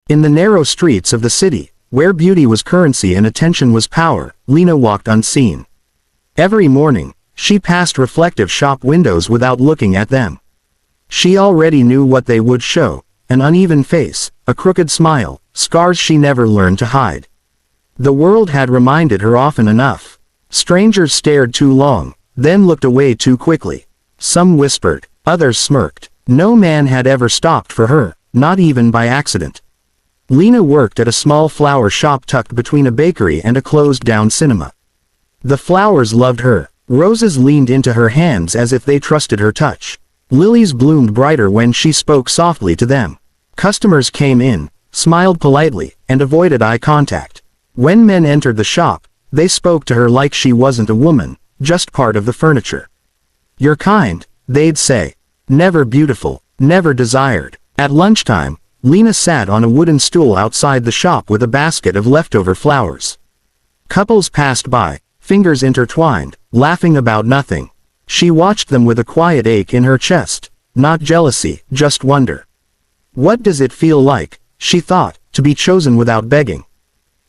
In the narrow streets of the city, where beauty was currency and attention was power, Lena walked unseen. Every morning, she passed reflective shop windows without looking at them. She already knew what they would show: an uneven face, a crooked smile, scars she never learned to hide. The world had reminded her often enough. Strangers stared too long, then looked away too quickly. Some whispered, others smirked. No man had ever stopped for her, not even by accident. Lena worked at a small flower shop tucked between a bakery and a closed-down cinema. The flowers loved her. Roses leaned into her hands as if they trusted her touch. Lilies bloomed brighter when she spoke softly to them. Customers came in, smiled politely, and avoided eye contact. When men entered the shop, they spoke to her like she wasn't a woman, just part of the furniture. "You're kind," they'd say. "Never beautiful, never desired." At lunchtime, Lena sat on a wooden stool outside the shop with a basket of leftover flowers. Couples passed by, fingers intertwined, laughing about nothing. She watched them with a quiet ache in her chest. Not jealousy, just wonder. What does it feel like, she thought, to be chosen without begging?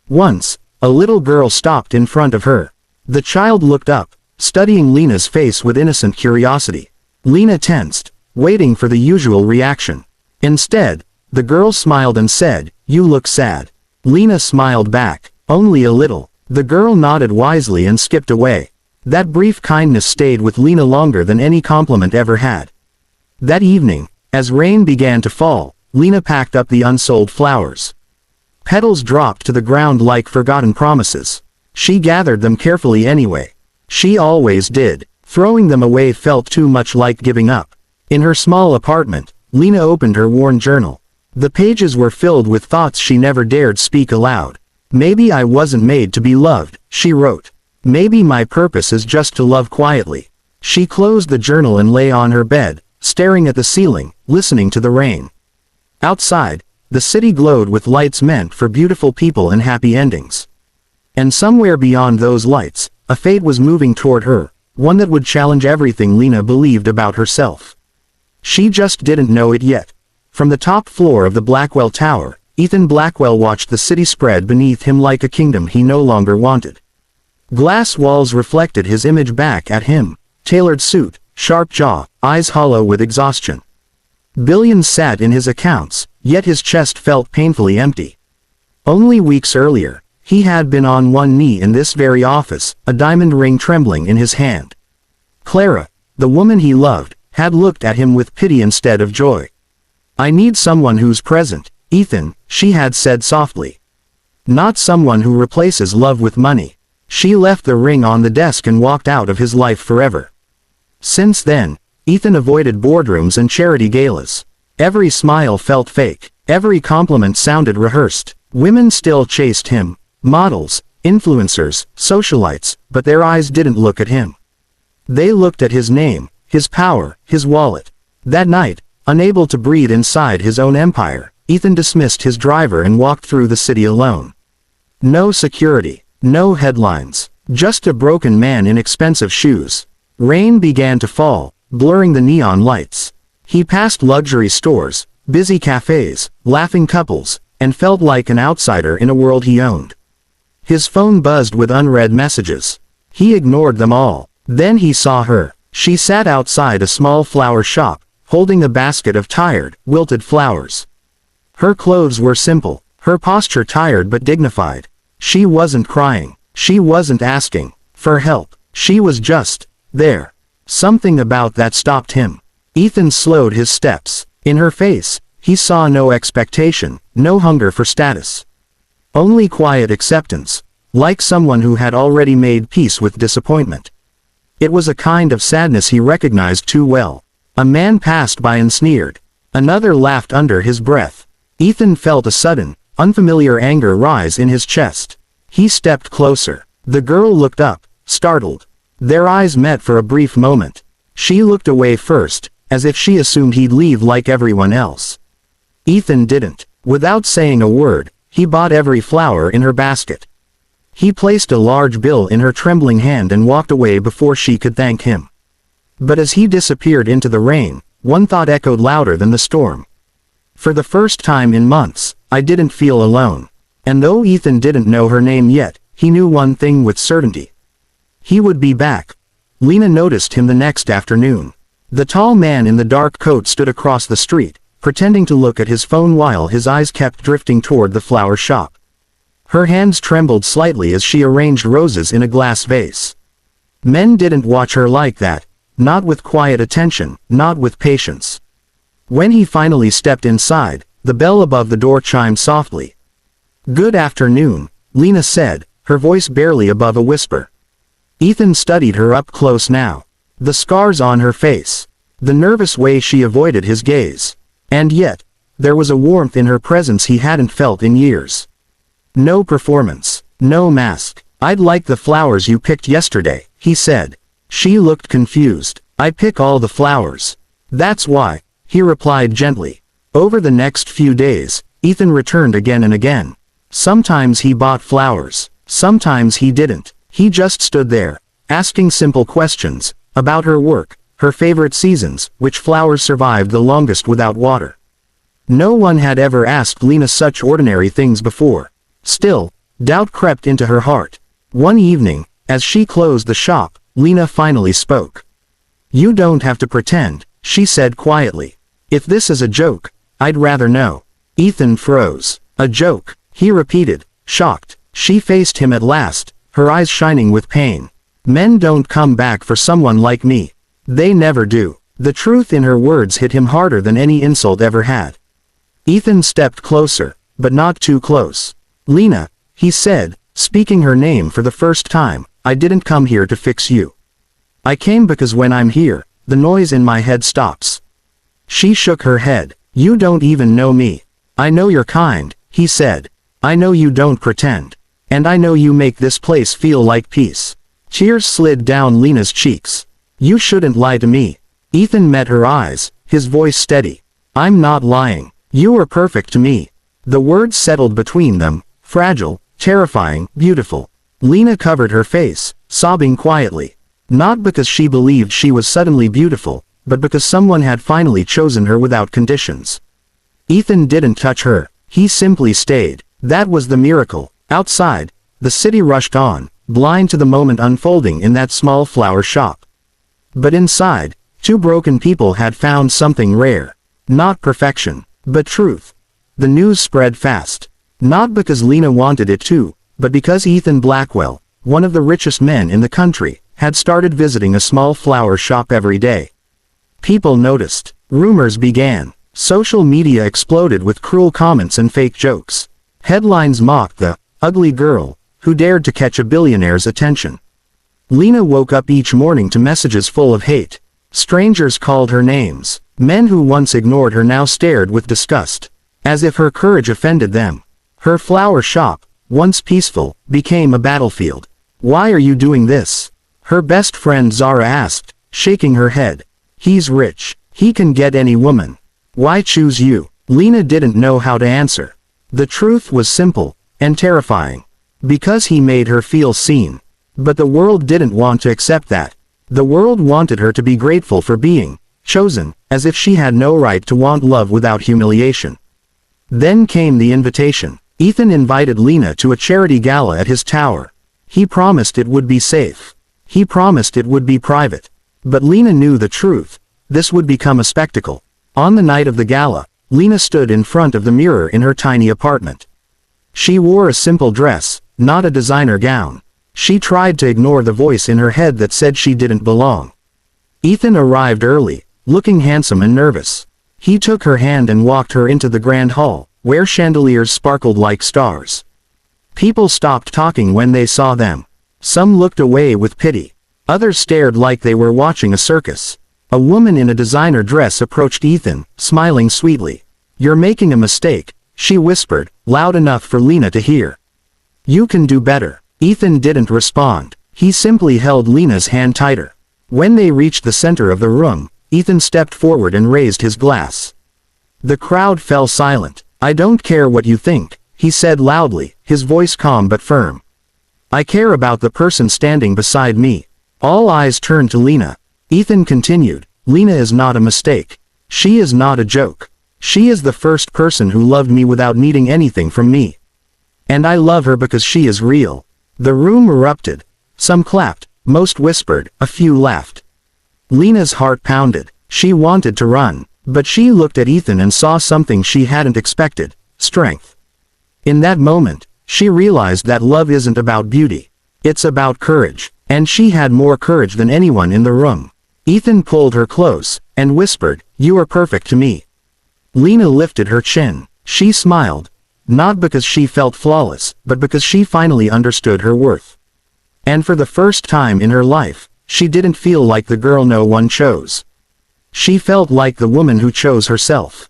Once, a little girl stopped in front of her. The child looked up, studying Lena's face with innocent curiosity. Lena tensed, waiting for the usual reaction. Instead, the girl smiled and said, "You look sad." Lena smiled back, only a little. The girl nodded wisely and skipped away. That brief kindness stayed with Lena longer than any compliment ever had. That evening, as rain began to fall, Lena packed up the unsold flowers. Petals dropped to the ground like forgotten promises. She gathered them carefully anyway. She always did. Throwing them away felt too much like giving up. In her small apartment, Lena opened her worn journal. The pages were filled with thoughts she never dared speak aloud. "Maybe I wasn't made to be loved," she wrote. "Maybe my purpose is just to love quietly." She closed the journal and lay on her bed, staring at the ceiling, listening to the rain. Outside, the city glowed with lights meant for beautiful people and happy endings. And somewhere beyond those lights, a fate was moving toward her, one that would challenge everything Lena believed about herself. She just didn't know it yet. From the top floor of the Blackwell Tower, Ethan Blackwell watched the city spread beneath him like a kingdom he no longer wanted. Glass walls reflected his image back at him: tailored suit, sharp jaw, eyes hollow with exhaustion. Billions sat in his accounts, yet his chest felt painfully empty. Only weeks earlier, he had been on one knee in this very office, a diamond ring trembling in his hand. Clara, the woman he loved, had looked at him with pity instead of joy. "I need someone who's present, Ethan," she had said softly. "Not someone who replaces love with money." She left the ring on the desk and walked out of his life forever. Since then, Ethan avoided boardrooms and charity galas. Every smile felt fake. Every compliment sounded rehearsed. Women still chased him. Models, influencers, socialites, but their eyes didn't look at him. They looked at his name, his power, his wallet. That night, unable to breathe inside his own empire, Ethan dismissed his driver and walked through the city alone. No security, no headlines, just a broken man in expensive shoes. Rain began to fall, blurring the neon lights. He passed luxury stores, busy cafes, laughing couples, and felt like an outsider in a world he owned. His phone buzzed with unread messages. He ignored them all. Then he saw her. She sat outside a small flower shop, holding a basket of tired, wilted flowers. Her clothes were simple, her posture tired but dignified. She wasn't crying. She wasn't asking for help. She was just there. Something about that stopped him. Ethan slowed his steps. In her face, he saw no expectation, no hunger for status. Only quiet acceptance, like someone who had already made peace with disappointment. It was a kind of sadness he recognized too well. A man passed by and sneered. Another laughed under his breath. Ethan felt a sudden, unfamiliar anger rise in his chest. He stepped closer. The girl looked up, startled. Their eyes met for a brief moment. She looked away first, as if she assumed he'd leave like everyone else. Ethan didn't. Without saying a word, he bought every flower in her basket. He placed a large bill in her trembling hand and walked away before she could thank him. But as he disappeared into the rain, one thought echoed louder than the storm. For the first time in months, I didn't feel alone. And though Ethan didn't know her name yet, he knew one thing with certainty. He would be back. Lena noticed him the next afternoon. The tall man in the dark coat stood across the street, pretending to look at his phone while his eyes kept drifting toward the flower shop. Her hands trembled slightly as she arranged roses in a glass vase. Men didn't watch her like that, not with quiet attention, not with patience. When he finally stepped inside, the bell above the door chimed softly. "Good afternoon," Lena said, her voice barely above a whisper. Ethan studied her up close now. The scars on her face. The nervous way she avoided his gaze. And yet, there was a warmth in her presence he hadn't felt in years. No performance. No mask. "I'd like the flowers you picked yesterday," he said. She looked confused. "I pick all the flowers. That's why," he replied gently. Over the next few days, Ethan returned again and again. Sometimes he bought flowers. Sometimes he didn't. He just stood there, asking simple questions, about her work, her favorite seasons, which flowers survived the longest without water. No one had ever asked Lena such ordinary things before. Still, doubt crept into her heart. One evening, as she closed the shop, Lena finally spoke. "You don't have to pretend," she said quietly. "If this is a joke, I'd rather know." Ethan froze. "A joke," he repeated, shocked. She faced him at last, her eyes shining with pain. "Men don't come back for someone like me. They never do." The truth in her words hit him harder than any insult ever had. Ethan stepped closer, but not too close. "Lena," he said, speaking her name for the first time, "I didn't come here to fix you. I came because when I'm here, the noise in my head stops." She shook her head. "You don't even know me. I know you're kind," he said. "I know you don't pretend. And I know you make this place feel like peace." Tears slid down Lena's cheeks. "You shouldn't lie to me." Ethan met her eyes, his voice steady. "I'm not lying. You are perfect to me." The words settled between them, fragile, terrifying, beautiful. Lena covered her face, sobbing quietly. Not because she believed she was suddenly beautiful, but because someone had finally chosen her without conditions. Ethan didn't touch her. He simply stayed. That was the miracle. Outside, the city rushed on, blind to the moment unfolding in that small flower shop. But inside, two broken people had found something rare. Not perfection, but truth. The news spread fast. Not because Lena wanted it to, but because Ethan Blackwell, one of the richest men in the country, had started visiting a small flower shop every day. People noticed. Rumors began. Social media exploded with cruel comments and fake jokes. Headlines mocked the ugly girl who dared to catch a billionaire's attention. Lena woke up each morning to messages full of hate. Strangers called her names. Men who once ignored her now stared with disgust, as if her courage offended them. Her flower shop, once peaceful, became a battlefield. "Why are you doing this?" her best friend Zara asked, shaking her head. "He's rich. He can get any woman. Why choose you?" Lena didn't know how to answer. The truth was simple, and terrifying. Because he made her feel seen. But the world didn't want to accept that. The world wanted her to be grateful for being chosen, as if she had no right to want love without humiliation. Then came the invitation. Ethan invited Lena to a charity gala at his tower. He promised it would be safe. He promised it would be private. But Lena knew the truth. This would become a spectacle. On the night of the gala, Lena stood in front of the mirror in her tiny apartment. She wore a simple dress, not a designer gown. She tried to ignore the voice in her head that said she didn't belong. Ethan arrived early, looking handsome and nervous. He took her hand and walked her into the grand hall, where chandeliers sparkled like stars. People stopped talking when they saw them. Some looked away with pity. Others stared like they were watching a circus. A woman in a designer dress approached Ethan, smiling sweetly. "You're making a mistake," she whispered, loud enough for Lena to hear. "You can do better." Ethan didn't respond. He simply held Lena's hand tighter. When they reached the center of the room, Ethan stepped forward and raised his glass. The crowd fell silent. "I don't care what you think," he said loudly, his voice calm but firm. "I care about the person standing beside me." All eyes turned to Lena. Ethan continued, "Lena is not a mistake. She is not a joke. She is the first person who loved me without needing anything from me. And I love her because she is real." The room erupted. Some clapped, most whispered, a few laughed. Lena's heart pounded. She wanted to run, but she looked at Ethan and saw something she hadn't expected: strength. In that moment, she realized that love isn't about beauty. It's about courage, and she had more courage than anyone in the room. Ethan pulled her close, and whispered, "You are perfect to me." Lena lifted her chin. She smiled. Not because she felt flawless, but because she finally understood her worth. And for the first time in her life, she didn't feel like the girl no one chose. She felt like the woman who chose herself.